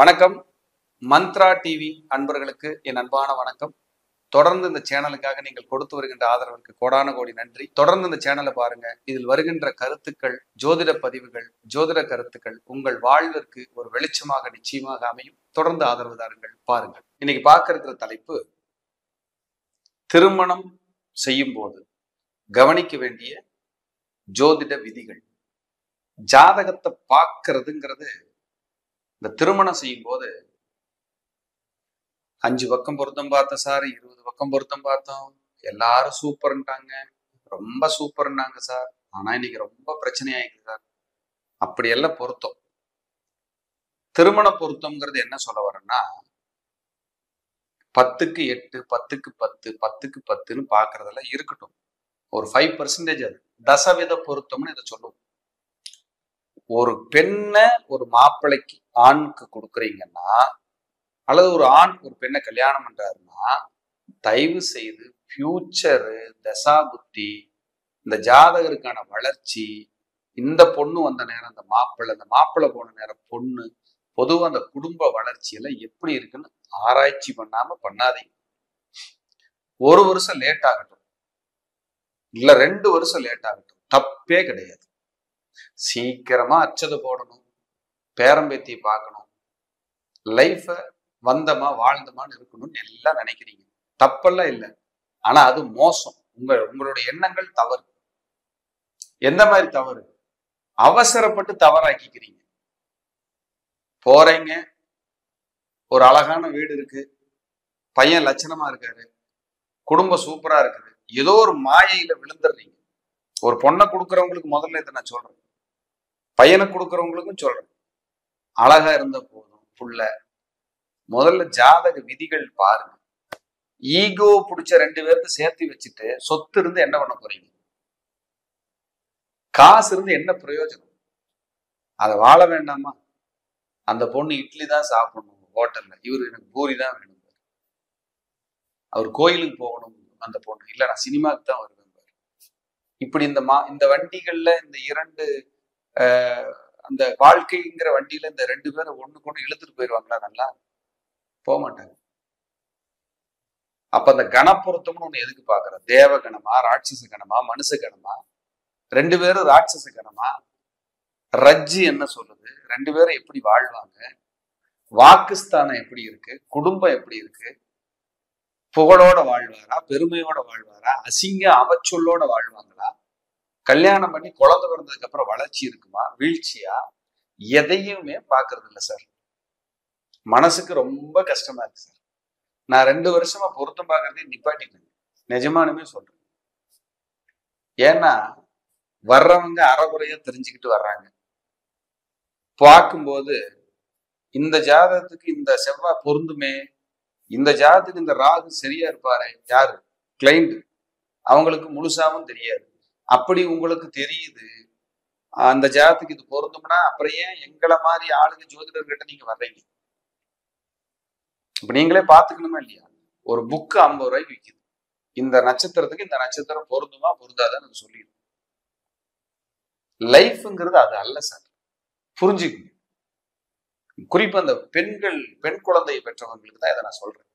வணக்கம். மந்த்ரா டிவி அன்பர்களுக்கு என் அன்பான வணக்கம். தொடர்ந்து இந்த சேனலுக்காக நீங்கள் கொடுத்து வருகின்ற ஆதரவுக்கு கோடான கோடி நன்றி. தொடர்ந்து இந்த சேனலை பாருங்க. இதில் வருகின்ற கருத்துக்கள், ஜோதிட பதிவுகள், ஜோதிட கருத்துக்கள் உங்கள் வாழ்விற்கு ஒரு வெளிச்சமாக நிச்சயமாக அமையும். தொடர்ந்து ஆதரவு தாருங்கள், பாருங்கள். இன்னைக்கு பார்க்க இருக்கிற தலைப்பு, திருமணம் செய்யும் போது கவனிக்க வேண்டிய ஜோதிட விதிகள். ஜாதகத்தை பார்க்கறதுங்கிறது, இந்த திருமணம் செய்யும் போது 5 பக்கம் பொருத்தம் பார்த்தோம் சார், 20 பக்கம் பொருத்தம் பார்த்தோம், எல்லாரும் சூப்பர்ன்ட்டாங்க, ரொம்ப சூப்பர்னாங்க சார், ஆனா இன்னைக்கு ரொம்ப பிரச்சனை ஆயிடுது சார். அப்படியெல்லாம் பொருத்தம். திருமண பொருத்தம்ங்கிறது என்ன சொல்ல வரேன்னா, 10க்கு 8, 10க்கு 10, 10க்கு 10ன்னு பாக்குறதெல்லாம் இருக்கட்டும். ஒரு 5% அது தசவித பொருத்தம்னு இதை சொல்லுவோம். ஒரு பெண்ணை ஒரு மாப்பிள்ளைக்கு, ஆணுக்கு கொடுக்குறீங்கன்னா, அல்லது ஒரு ஆண் ஒரு பெண்ணை கல்யாணம் பண்றாருன்னா, தயவு செய்து ஃபியூச்சரு, தசா புத்தி, இந்த ஜாதகருக்கான வளர்ச்சி, இந்த பொண்ணு வந்த நேரம் அந்த மாப்பிள்ளை போன நேரம் பொண்ணு, பொதுவா அந்த குடும்ப வளர்ச்சி எல்லாம் எப்படி இருக்குன்னு ஆராய்ச்சி பண்ணாம பண்ணாதீங்க. 1 வருஷம் லேட் ஆகட்டும், இல்ல 2 வருஷம் லேட் ஆகட்டும், தப்பே கிடையாது. சீக்கிரமா அச்சதை போடணும், பேரம்பேத்தியை பார்க்கணும், லைஃப வந்தமா வாழ்ந்தமான்னு இருக்கணும்னு எல்லாம் நினைக்கிறீங்க. தப்பெல்லாம் இல்லை. ஆனா அது மோசம். உங்களுடைய எண்ணங்கள் தவறு. எந்த மாதிரி தவறு? அவசரப்பட்டு தவறாக்கிக்கிறீங்க. போறீங்க, ஒரு அழகான வீடு இருக்கு, பையன் லட்சணமா இருக்காரு, குடும்பம் சூப்பரா இருக்குது, ஏதோ ஒரு மாயையில விழுந்துடுறீங்க. ஒரு பொண்ணை கொடுக்குறவங்களுக்கு முதல்ல இதை நான் சொல்றேன், பையனை கொடுக்குறவங்களுக்கும் சொல்றேன். அழகா இருந்த போதும் புள்ள, முதல்ல ஜாதக விதிகள் பாருங்க. ஈகோ பிடிச்ச 2 பேருக்கு சேர்த்து வச்சுட்டு சொத்து இருந்து என்ன பண்ண போறீங்க? காசு இருந்து என்ன பிரயோஜனம்? அதை வாழ வேண்டாமா? அந்த பொண்ணு இட்லி தான் சாப்பிடணும் ஹோட்டல்ல, இவரு எனக்கு பூரி தான் வேணும், அவர் கோயிலுக்கு போகணும், அந்த பொண்ணு இல்ல நான் சினிமாவுக்கு தான் வருவேன். இப்படி இந்த வண்டிகள்ல இந்த 2 அந்த வாழ்க்கைங்கிற வண்டியில இந்த 2 பேரை ஒண்ணுக்கு ஒண்ணு இழுத்துட்டு போயிடுவாங்களா? நல்லா போக மாட்டாங்க. அப்ப அந்த கணப்பொருத்தம்னு ஒண்ணு எதுக்கு பாக்குற? தேவ கணமா, ராட்சச கணமா, மனுஷ கணமா? 2 பேரும் ராட்சச கணமா? ரஜ்ஜி என்ன சொல்லுது? 2 பேரும் எப்படி வாழ்வாங்க? வாக்குஸ்தானம் எப்படி இருக்கு? குடும்பம் எப்படி இருக்கு? புகழோட வாழ்வாரா, பெருமையோட வாழ்வாரா, அசிங்க அவச்சொல்லோட வாழ்வாங்களா? கல்யாணம் பண்ணி குழந்தை பிறந்ததுக்கு அப்புறம் வளர்ச்சி இருக்குமா, வீழ்ச்சியா? எதையுமே பாக்குறது இல்லை சார். மனசுக்கு ரொம்ப கஷ்டமா இருக்கு சார். நான் 2 வருஷமா பொருத்தம் பார்க்கறதே நிப்பாட்டிட்டேன், நிஜமானுமே சொல்றேன். ஏன்னா வர்றவங்க அறகுறையா தெரிஞ்சுக்கிட்டு வர்றாங்க. பார்க்கும்போது இந்த ஜாதகத்துக்கு இந்த செவ்வாய் பொருந்துமே, இந்த ஜாதகத்துக்கு இந்த ராகு சரியா இருப்பாரு, யாரு கிளைண்ட், அவங்களுக்கு முழுசாவும் தெரியாது. அப்படி உங்களுக்கு தெரியுது அந்த ஜாதகத்துக்கு இது பொருந்தும்னா, அப்புறம் ஏன் எங்களை மாதிரி ஆளுங்க ஜோதிடர்கிட்ட நீங்க வர்றீங்க? இப்ப நீங்களே பாத்துக்கணுமா இல்லையா? ஒரு புக்கு 50 ரூபாய்க்கு விற்குது, இந்த நட்சத்திரத்துக்கு இந்த நட்சத்திரம் பொருந்துமா பொருந்தாதான்னு சொல்லிடும். லைஃப்ங்கிறது அது அல்ல சார், புரிஞ்சுக்கணும். குறிப்பா அந்த பெண் குழந்தையை பெற்றவங்களுக்கு தான் இதை நான் சொல்றேன்.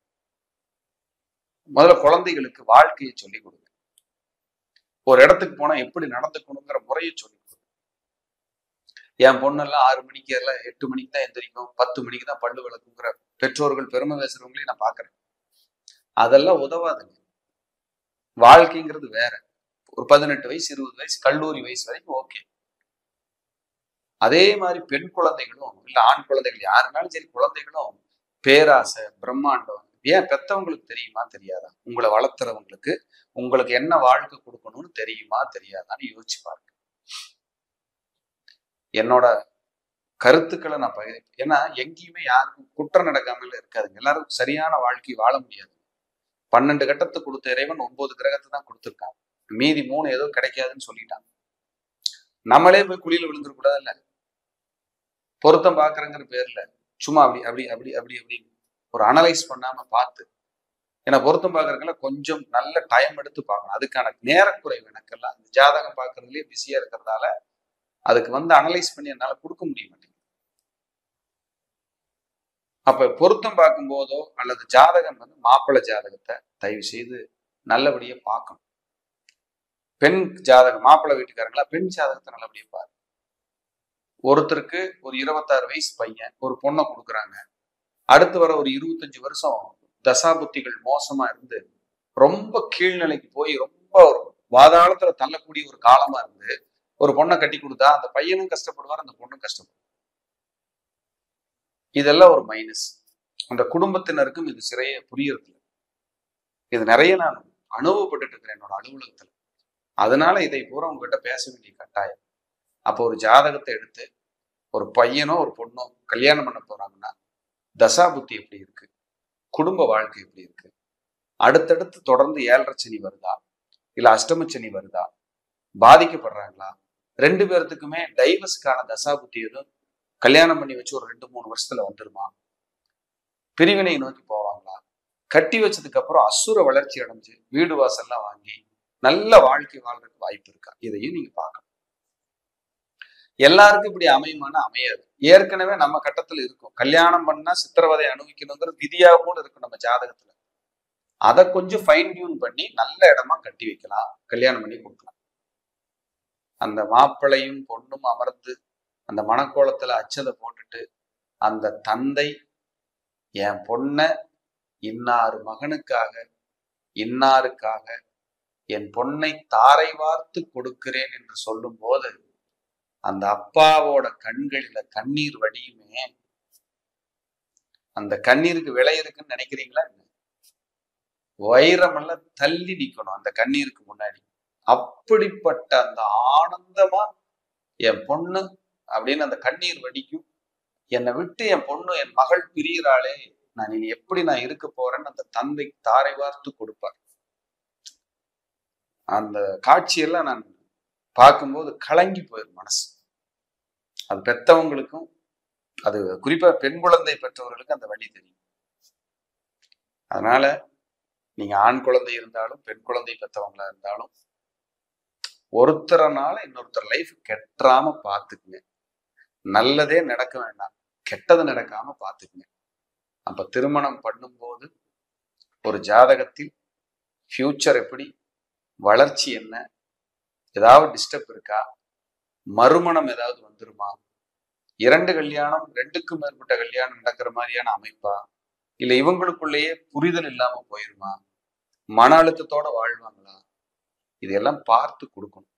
முதல்ல குழந்தைகளுக்கு வாழ்க்கையை சொல்லிக் கொடுங்க. ஒரு இடத்துக்கு போனா எப்படி நடந்துக்கணுங்கிற முறையை சொல்லிக் கொடுங்க. என் பொண்ணெல்லாம் 6 மணிக்கு எல்லாம் 8 மணிக்கு தான் எந்திரிக்கும், 10 மணிக்கு தான் பல்லு விளக்குங்கிற பெற்றோர்கள், பெருமை பேசுறவங்களையும் நான் பாக்குறேன். அதெல்லாம் உதவாதுங்க. வாழ்க்கைங்கிறது வேற. ஒரு 18 வயசு, 20 வயசு, கல்லூரி வயசு வரைக்கும் ஓகே. அதே மாதிரி பெண் குழந்தைகளும் இல்ல ஆண் குழந்தைகள் யாருனாலும் சரி, குழந்தைகளும் பேராசை, பிரம்மாண்டம். ஏன் பெத்தவங்களுக்கு தெரியுமா தெரியாதா? உங்களை வளர்த்துறவங்களுக்கு உங்களுக்கு என்ன வாழ்க்கை கொடுக்கணும்னு தெரியுமா தெரியாதான்னு யோசிச்சு பாருங்க. என்னோட கருத்துக்களை நான் ஏன்னா எங்கேயுமே யாருக்கும் குற்றம் நடக்காமல இருக்காதுங்க. எல்லாரும் சரியான வாழ்க்கை வாழ முடியாது. 12 கட்டத்தை கொடுத்த இறைவன் 9 கிரகத்தை தான் கொடுத்துருக்காங்க. மீதி 3 ஏதோ கிடைக்காதுன்னு சொல்லிட்டாங்க. நம்மளே போய் குழியில விழுந்துடக்கூடாது இல்ல? பொருத்தம் பாக்குறங்கிற பேர்ல சும்மா அப்படி அப்படி அப்படி அப்படி அப்படி ஒரு அனலைஸ் பண்ணாம பார்த்து, ஏன்னா பொருத்தம் பாக்குறதுல கொஞ்சம் நல்ல டைம் எடுத்து பார்க்கணும். அதுக்கான நேரக்குறைவு எனக்கெல்லாம் ஜாதகம் பாக்குறதுலயே பிஸியா இருக்கிறதால அதுக்கு அனலைஸ் பண்ணி என்னால கொடுக்க முடிய மாட்டேங்குது. அப்ப பொருத்தம் பார்க்கும் போதோ அல்லது ஜாதகம் வந்து மாப்பிள்ளை ஜாதகத்தை தயவு செய்து நல்லபடியா பார்க்கணும். பெண் ஜாதகம் மாப்பிள்ளை வீட்டுக்காரங்களா பெண் ஜாதகத்தை நல்லபடியா பாரு. ஒருத்தருக்கு ஒரு 26 வயசு பையன் ஒரு பொண்ணை கொடுக்குறாங்க. அடுத்து வர ஒரு 25 வருஷம் தசாபுத்திகள் மோசமா இருந்து ரொம்ப கீழ்நிலைக்கு போய் ரொம்ப ஒரு வாதாளத்துல தள்ளக்கூடிய ஒரு காலமா இருந்து ஒரு பொண்ணை கட்டி கொடுத்தா அந்த பையனும் கஷ்டப்படுவார், அந்த பொண்ணும் கஷ்டப்படுவார். இதெல்லாம் ஒரு மைனஸ். அந்த குடும்பத்தினருக்கும் இது சிறைய புரியறது இல்லை. இது நிறைய நான் அனுபவப்பட்டு இருக்கிறேன் என்னோட அலுவலகத்துல. அதனால இதை பூரா உங்ககிட்ட பேச வேண்டிய கட்டாயம். அப்போ ஒரு ஜாதகத்தை எடுத்து ஒரு பையனோ ஒரு பொண்ணோ கல்யாணம் பண்ண போறாங்கன்னா தசாபுத்தி எப்படி இருக்கு, குடும்ப வாழ்க்கை எப்படி இருக்கு, அடுத்தடுத்து தொடர்ந்து 7.5 சனி வருதா இல்ல அஷ்டம சனி வருதா, பாதிக்கப்படுறாங்களா, 2 பேர்த்துக்குமே டைவர்ஸ்க்கான தசாபுத்தி எதுவும் கல்யாணம் பண்ணி வச்சு ஒரு 2-3 வருஷத்துல வந்துருமா, பிரிவினை நோக்கி போவாங்களா, கட்டி வச்சதுக்கு அப்புறம் அசுர வளர்ச்சி அடைஞ்சு வீடு வாசல்லாம் வாங்கி நல்ல வாழ்க்கை வாழ்றதுக்கு வாய்ப்பு இருக்கா, இதையும் நீங்க பார்க்கணும். எல்லாருக்கும் இப்படி அமையுமான அமையாது. ஏற்கனவே நம்ம கட்டத்துல இருக்கும். கல்யாணம் பண்ணா சித்திரவதை அனுபவிக்கணுங்கிறது விதியா கூட இருக்கும் நம்ம ஜாதகத்துல. அதை கொஞ்சம் ஃபைன் டியூன் பண்ணி நல்ல இடமா கட்டி வைக்கலாம், கல்யாணம் பண்ணி கொடுக்கலாம். அந்த மாப்பிள்ளையும் பொண்ணும் அமர்ந்து அந்த மணக்கோலத்துல அச்சதை போட்டுட்டு அந்த தந்தை என் பொண்ண இன்னாரு மகனுக்காக இன்னாருக்காக என் பொண்ணை தாரை வார்த்து கொடுக்கிறேன் என்று சொல்லும் போது அந்த அப்பாவோட கண்களில கண்ணீர் வடியுமே. அந்த கண்ணீருக்கு விலை இருக்குன்னு நினைக்கிறீங்களா? வைரமெல்லாம் தள்ளி நிக்கணும் அந்த கண்ணீருக்கு முன்னாடி. அப்படிப்பட்ட அந்த ஆனந்தமா என் பொண்ணு அப்படின்னு அந்த கண்ணீர் வடிக்கும். என்னை விட்டு என் பொண்ணு என் மகள் பிரிகிறாளே, நான் இனி எப்படி நான் இருக்க போறேன்னு அந்த தந்தை தாரை வார்த்து கொடுப்பார். அந்த காட்சியெல்லாம் நான் பார்க்கும்போது கலங்கி போயிடும் மனசு. அது பெற்றவங்களுக்கும், அது குறிப்பா பெண் குழந்தை பெற்றவர்களுக்கு அந்த வழி தெரியும். அதனால நீங்க ஆண் குழந்தை இருந்தாலும் பெண் குழந்தை பெற்றவங்களா இருந்தாலும் ஒருத்தரனால இன்னொருத்தர் லைஃப் கெட்டாம பார்த்துக்குங்க. நல்லதே நடக்க வேண்டாம், கெட்டது நடக்காம பார்த்துக்குங்க. அப்ப திருமணம் பண்ணும்போது ஒரு ஜாதகத்தில் ஃபியூச்சர் எப்படி, வளர்ச்சி என்ன, ஏதாவது டிஸ்டர்ப் இருக்கா, மறுமணம் ஏதாவது வந்துருமா, 2 கல்யாணம் 2க்கும் மேற்பட்ட கல்யாணம் நடக்கிற மாதிரியான அமைப்பா, இல்ல இவங்களுக்குள்ளேயே புரிதல் இல்லாம போயிருமா, மன அழுத்தத்தோட வாழ்வாங்களா, இதெல்லாம் பார்த்து கொடுக்கணும்.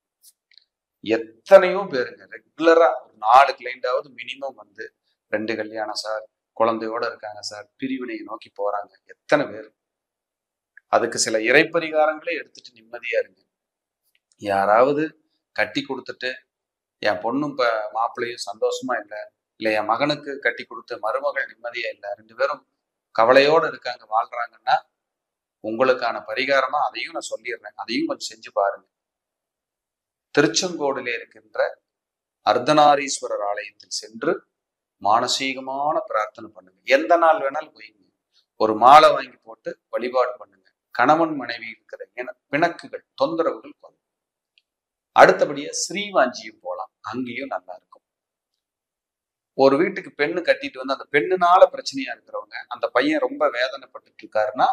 எத்தனையோ பேருங்க ரெகுலரா ஒரு 4 கிளைண்டாவது மினிமம் வந்து 2 கல்யாணம் சார், குழந்தையோட இருக்காங்க சார், பிரிவினையை நோக்கி போறாங்க. எத்தனை பேர்? அதுக்கு சில இறைப்பரிகாரங்களே எடுத்துட்டு நிம்மதியா இருங்க. யாராவது கட்டி கொடுத்துட்டு என் பொண்ணும் இப்ப மாப்பிள்ளையும் சந்தோஷமா இல்லை, இல்லை என் மகனுக்கு கட்டி கொடுத்த மருமகள் நிம்மதியா இல்லை, 2 பேரும் கவலையோட இருக்காங்க வாழ்றாங்கன்னா உங்களுக்கான பரிகாரமா அதையும் நான் சொல்லிடுறேன். அதையும் கொஞ்சம் செஞ்சு பாருங்க. திருச்செங்கோடிலே இருக்கின்ற அர்த்தநாரீஸ்வரர் ஆலயத்தில் சென்று மானசீகமான பிரார்த்தனை பண்ணுங்க. எந்த நாள் வேணாலும் போயிங்க, ஒரு மாலை வாங்கி போட்டு வழிபாடு பண்ணுங்க. கணவன் மனைவி இருக்கிற பிணக்குகள் தொந்தரவுகள் குறையும். அடுத்தபடியா ஸ்ரீவாஞ்சியும் போலாம், அங்கேயும் நல்லா இருக்கும். ஒரு வீட்டுக்கு பெண்ணு கட்டிட்டு வந்து அந்த பெண்ணுனால பிரச்சனையா இருக்கிறவங்க, அந்த பையன் ரொம்ப வேதனைப்பட்டு இருக்காருன்னா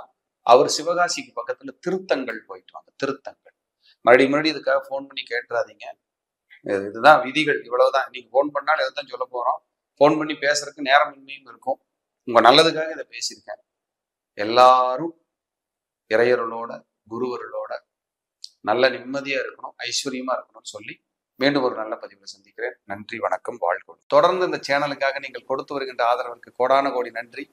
அவர் சிவகாசிக்கு பக்கத்துல திருத்தங்கள் போயிட்டு வாங்க. திருத்தங்கள் மறுபடியும் இதுக்காக போன் பண்ணி கேட்டுறாதீங்க. இதுதான் விதிகள், இவ்வளவுதான். நீங்க போன் பண்ணாலும் இதைத்தான் சொல்ல போறோம். போன் பண்ணி பேசுறதுக்கு நேரமின்மையும் இருக்கும். உங்க நல்லதுக்காக இதை பேசியிருக்கேன். எல்லாரும் இறையருளோட குருவருளோட நல்ல நிம்மதியா இருக்கணும், ஐஸ்வர்யமா இருக்கணும்னு சொல்லி மீண்டும் ஒரு நல்ல பதிவில் சந்திக்கிறேன். நன்றி, வணக்கம், வாழ்க. தொடர்ந்து இந்த சேனலுக்காக நீங்கள் கொடுத்து வருகின்ற ஆதரவுக்கு கோடான கோடி நன்றி.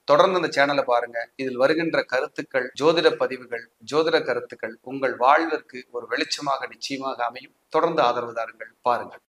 தொடர்ந்து இந்த சேனலை பாருங்க. இதில் வருகின்ற கருத்துக்கள், ஜோதிட பதிவுகள், ஜோதிட கருத்துக்கள் உங்கள் வாழ்விற்கு ஒரு வெளிச்சமாக நிச்சயமாக அமையும். தொடர்ந்து ஆதரவு தாருங்கள், பாருங்கள்.